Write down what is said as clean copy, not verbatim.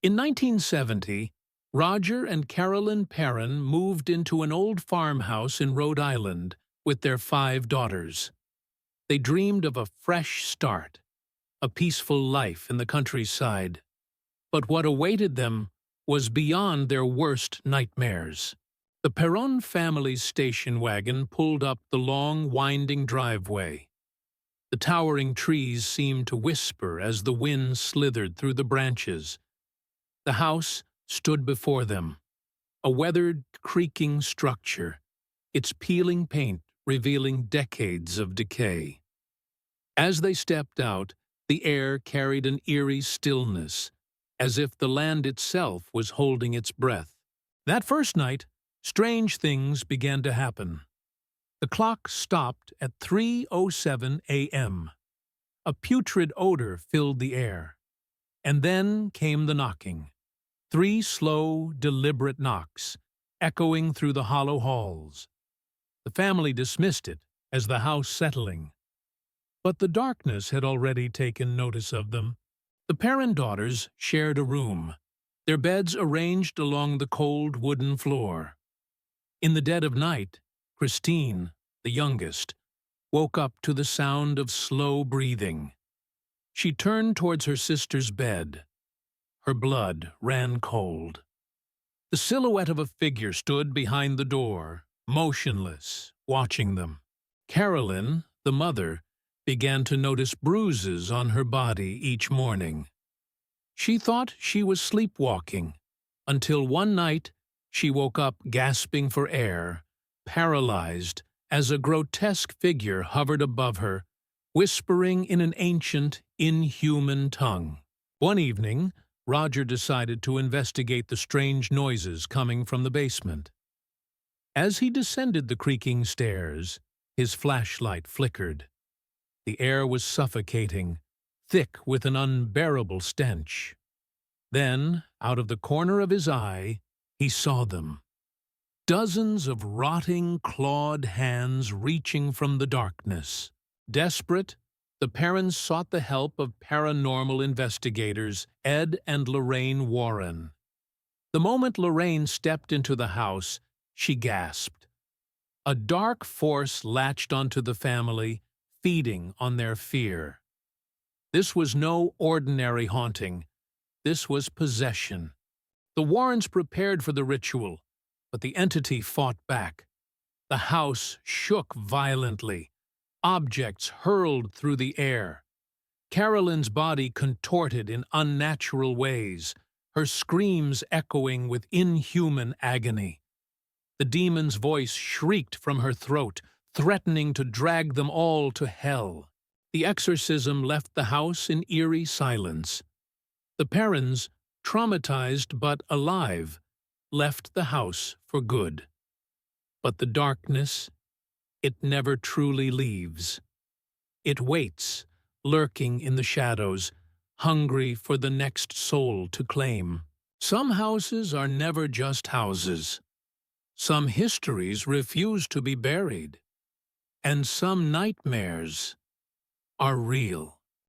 In 1970, Roger and Carolyn Perron moved into an old farmhouse in Rhode Island with their 5 daughters. They dreamed of a fresh start, a peaceful life in the countryside. But what awaited them was beyond their worst nightmares. The Perron family's station wagon pulled up the long, winding driveway. The towering trees seemed to whisper as the wind slithered through the branches. The house stood before them, a weathered, creaking structure, its peeling paint revealing decades of decay. As they stepped out, the air carried an eerie stillness, as if the land itself was holding its breath. That first night, strange things began to happen. The clock stopped at 3:07 a.m. A putrid odor filled the air. And then came the knocking. 3 slow, deliberate knocks, echoing through the hollow halls. The family dismissed it as the house settling. But the darkness had already taken notice of them. The Perron daughters shared a room, their beds arranged along the cold wooden floor. In the dead of night, Christine, the youngest, woke up to the sound of slow breathing. She turned towards her sister's bed. Her blood ran cold. The silhouette of a figure stood behind the door, motionless, watching them. Carolyn, the mother, began to notice bruises on her body each morning. She thought she was sleepwalking, until one night she woke up gasping for air, paralyzed, as a grotesque figure hovered above her, whispering in an ancient, inhuman tongue. One evening, Roger decided to investigate the strange noises coming from the basement. As he descended the creaking stairs, his flashlight flickered. The air was suffocating, thick with an unbearable stench. Then, out of the corner of his eye, he saw them. Dozens of rotting, clawed hands reaching from the darkness. Desperate, the parents sought the help of paranormal investigators Ed and Lorraine Warren. The moment Lorraine stepped into the house, she gasped. A dark force latched onto the family, feeding on their fear. This was no ordinary haunting. This was possession. The Warrens prepared for the ritual, but the entity fought back. The house shook violently. Objects hurled through the air. Carolyn's body contorted in unnatural ways, her screams echoing with inhuman agony. The demon's voice shrieked from her throat, threatening to drag them all to hell. The exorcism left the house in eerie silence. The Perrons, traumatized but alive, left the house for good. But the darkness, it never truly leaves. It waits, lurking in the shadows, hungry for the next soul to claim. Some houses are never just houses. Some histories refuse to be buried. And some nightmares are real.